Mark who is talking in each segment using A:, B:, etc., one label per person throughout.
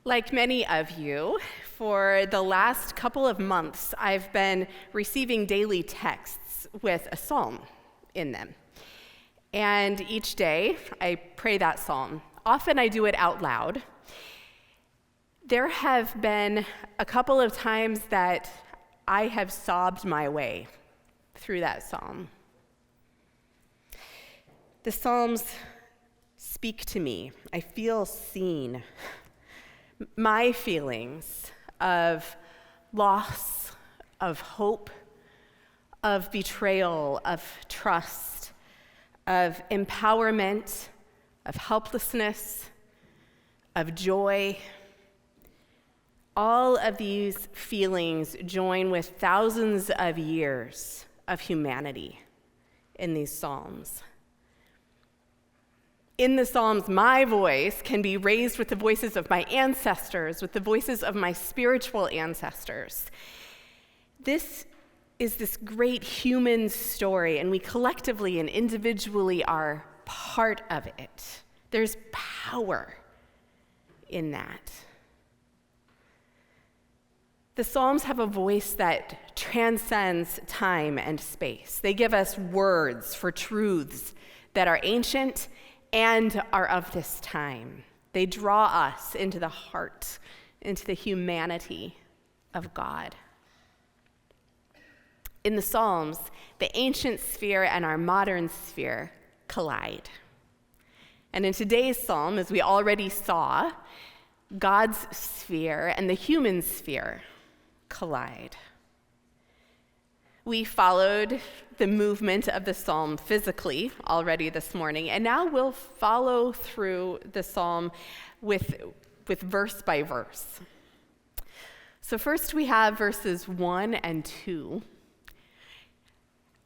A: Like many of you, for the last couple of months, I've been receiving daily texts with a psalm in them. And each day, I pray that psalm. Often I do it out loud. There have been a couple of times that I have sobbed my way through that psalm. The Psalms speak to me. I feel seen. My feelings of loss, of hope, of betrayal, of trust, of empowerment, of helplessness, of joy. All of these feelings join with thousands of years of humanity in these Psalms. In the Psalms, my voice can be raised with the voices of my ancestors, with the voices of my spiritual ancestors. This is this great human story, and we collectively and individually are part of it. There's power in that. The Psalms have a voice that transcends time and space. They give us words for truths that are ancient and are of this time. They draw us into the heart, into the humanity of God. In the Psalms, the ancient sphere and our modern sphere collide. And in today's psalm, as we already saw, God's sphere and the human sphere collide. We followed the movement of the psalm physically already this morning, and now we'll follow through the psalm with verse by verse. So first we have verses 1 and 2.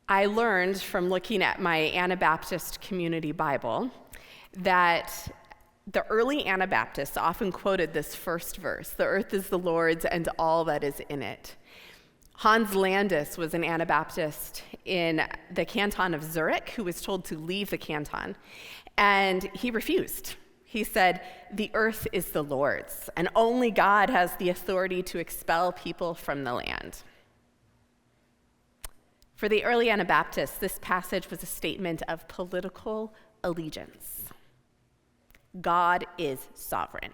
A: I learned from looking at my Anabaptist Community Bible that the early Anabaptists often quoted this first verse, "The earth is the Lord's and all that is in it." Hans Landis was an Anabaptist in the canton of Zurich who was told to leave the canton, and he refused. He said, "The earth is the Lord's, and only God has the authority to expel people from the land." For the early Anabaptists, this passage was a statement of political allegiance. God is sovereign.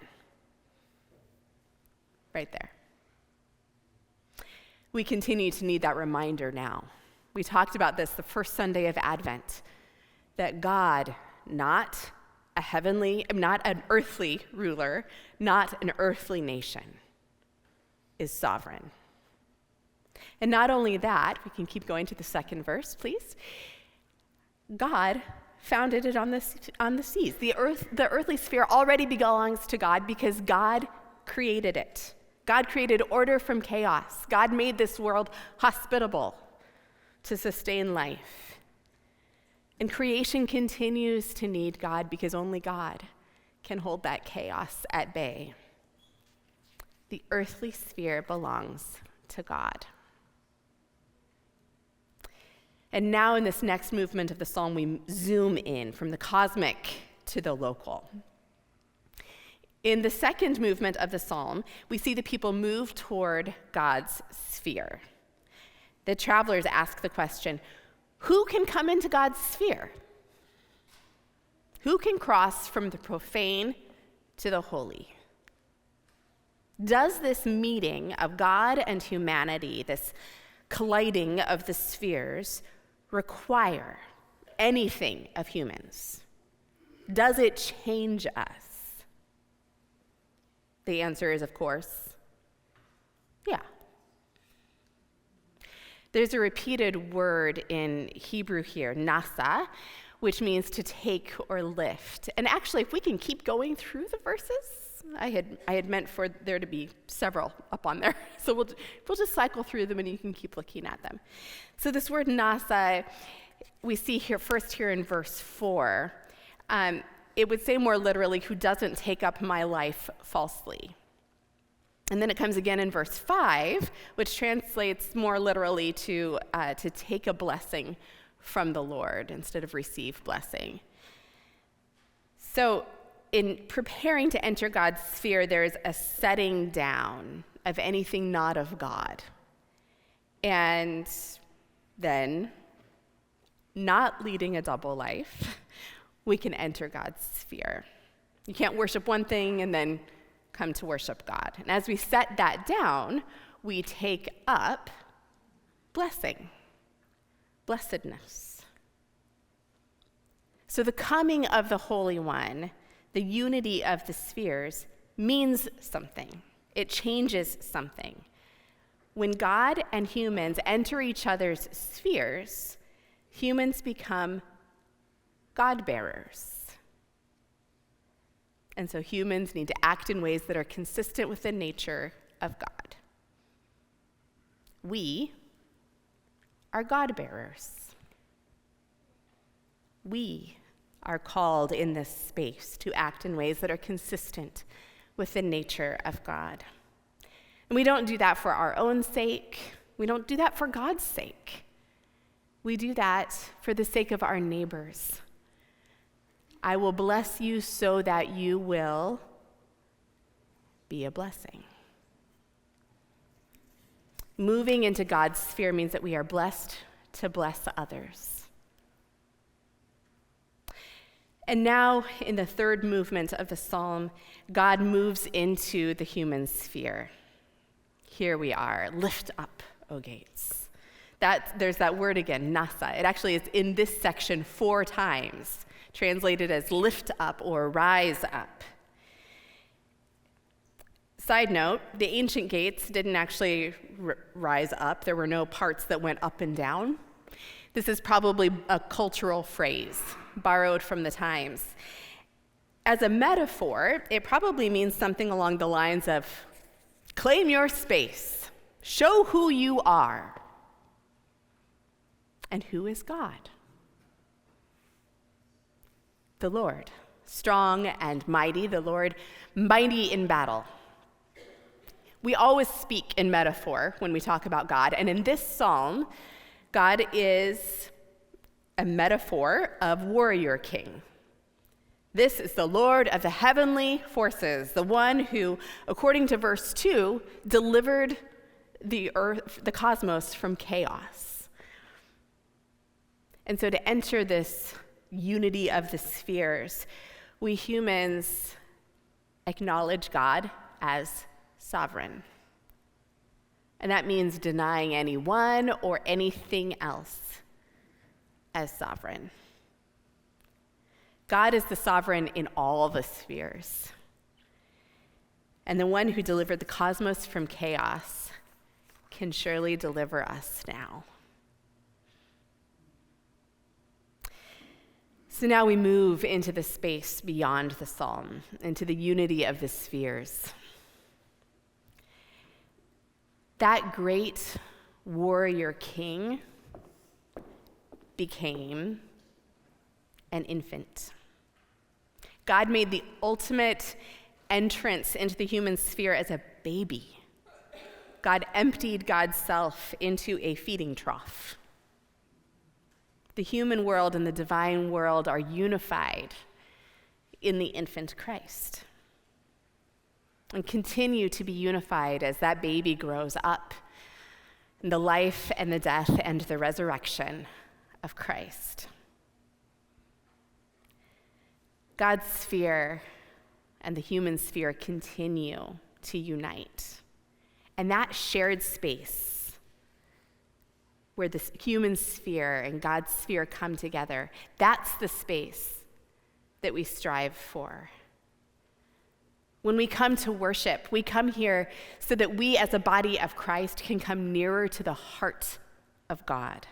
A: Right there. We continue to need that reminder now. We talked about this the first Sunday of Advent, that God, not an earthly ruler, not an earthly nation, is sovereign. And not only that, we can keep going to the second verse, please. God founded it on the seas. The earthly sphere already belongs to God because God created it. God created order from chaos. God made this world hospitable to sustain life. And creation continues to need God because only God can hold that chaos at bay. The earthly sphere belongs to God. And now in this next movement of the psalm, we zoom in from the cosmic to the local. In the second movement of the psalm, we see the people move toward God's sphere. The travelers ask the question, who can come into God's sphere? Who can cross from the profane to the holy? Does this meeting of God and humanity, this colliding of the spheres, require anything of humans? Does it change us? The answer is, of course, yeah. There's a repeated word in Hebrew here, nasa, which means to take or lift. And actually, if we can keep going through the verses, I had meant for there to be several up on there. So we'll just cycle through them and you can keep looking at them. So this word nasa, we see here first here in verse 4. It would say more literally, who doesn't take up my life falsely. And then it comes again in verse 5, which translates more literally to take a blessing from the Lord instead of receive blessing. So in preparing to enter God's sphere, there's a setting down of anything not of God. And then, not leading a double life, we can enter God's sphere. You can't worship one thing and then come to worship God. And as we set that down, we take up blessing, blessedness. So the coming of the Holy One, the unity of the spheres, means something. It changes something. When God and humans enter each other's spheres, humans become God-bearers. And so humans need to act in ways that are consistent with the nature of God. We are God-bearers. We are called in this space to act in ways that are consistent with the nature of God. And we don't do that for our own sake. We don't do that for God's sake. We do that for the sake of our neighbors. I will bless you so that you will be a blessing. Moving into God's sphere means that we are blessed to bless others. And now, in the third movement of the psalm, God moves into the human sphere. Here we are, lift up, O gates. There's that word again, nasa. It actually is in this section 4 times, translated as lift up or rise up. Side note, the ancient gates didn't actually rise up. There were no parts that went up and down. This is probably a cultural phrase borrowed from the times. As a metaphor, it probably means something along the lines of, claim your space, show who you are. And who is God? The Lord, strong and mighty, the Lord mighty in battle. We always speak in metaphor when we talk about God, and in this psalm, God is a metaphor of warrior king. This is the Lord of the heavenly forces, the one who, according to verse 2, delivered the earth, the cosmos from chaos. And so to enter this unity of the spheres, we humans acknowledge God as sovereign. And that means denying anyone or anything else as sovereign. God is the sovereign in all the spheres. And the one who delivered the cosmos from chaos can surely deliver us now. So now we move into the space beyond the psalm, into the unity of the spheres. That great warrior king became an infant. God made the ultimate entrance into the human sphere as a baby. God emptied God's self into a feeding trough. The human world and the divine world are unified in the infant Christ and continue to be unified as that baby grows up in the life and the death and the resurrection of Christ. God's sphere and the human sphere continue to unite. And that shared space where the human sphere and God's sphere come together, that's the space that we strive for. When we come to worship, we come here so that we as a body of Christ can come nearer to the heart of God.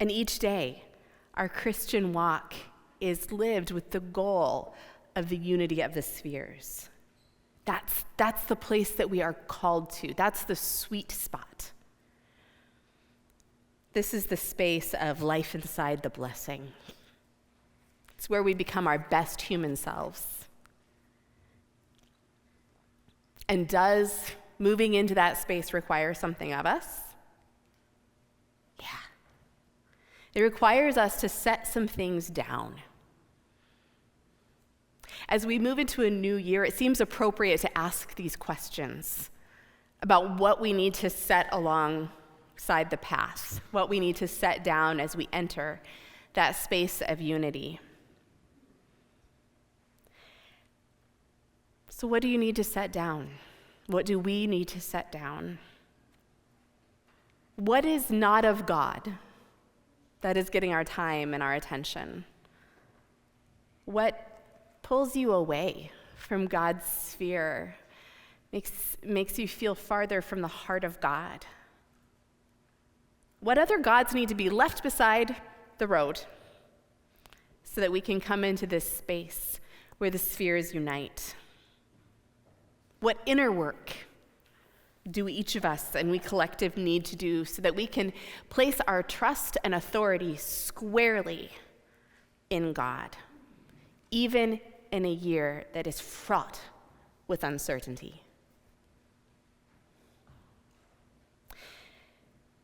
A: And each day, our Christian walk is lived with the goal of the unity of the spheres. That's the place that we are called to. That's the sweet spot. This is the space of life inside the blessing. It's where we become our best human selves. And does moving into that space require something of us? Yeah. It requires us to set some things down. as we move into a new year, it seems appropriate to ask these questions about what we need to set alongside the path, what we need to set down as we enter that space of unity. So what do you need to set down? What do we need to set down? What is not of God that is getting our time and our attention? What pulls you away from God's sphere, makes you feel farther from the heart of God? What other gods need to be left beside the road so that we can come into this space where the spheres unite? What inner work do each of us and we collective need to do so that we can place our trust and authority squarely in God, even in a year that is fraught with uncertainty?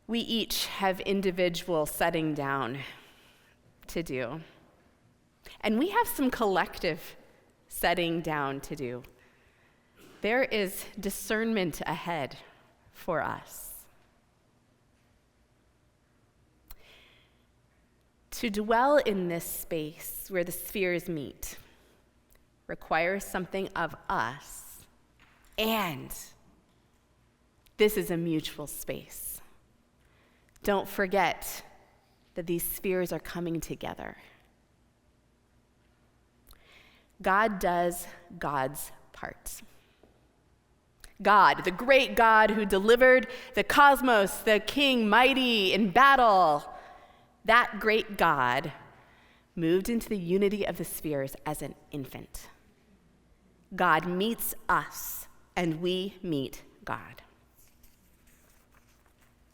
A: We each have individual setting down to do, and we have some collective setting down to do. There is discernment ahead for us. To dwell in this space where the spheres meet requires something of us, and this is a mutual space. Don't forget that these spheres are coming together. God does God's part. God, the great God who delivered the cosmos, the king mighty in battle, that great God moved into the unity of the spheres as an infant. God meets us, and we meet God.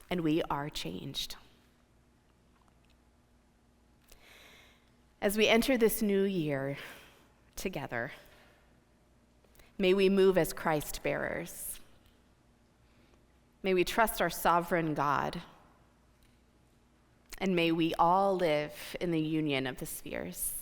A: And we are changed. As we enter this new year together, may we move as Christ bearers. May we trust our sovereign God. And may we all live in the union of the spheres.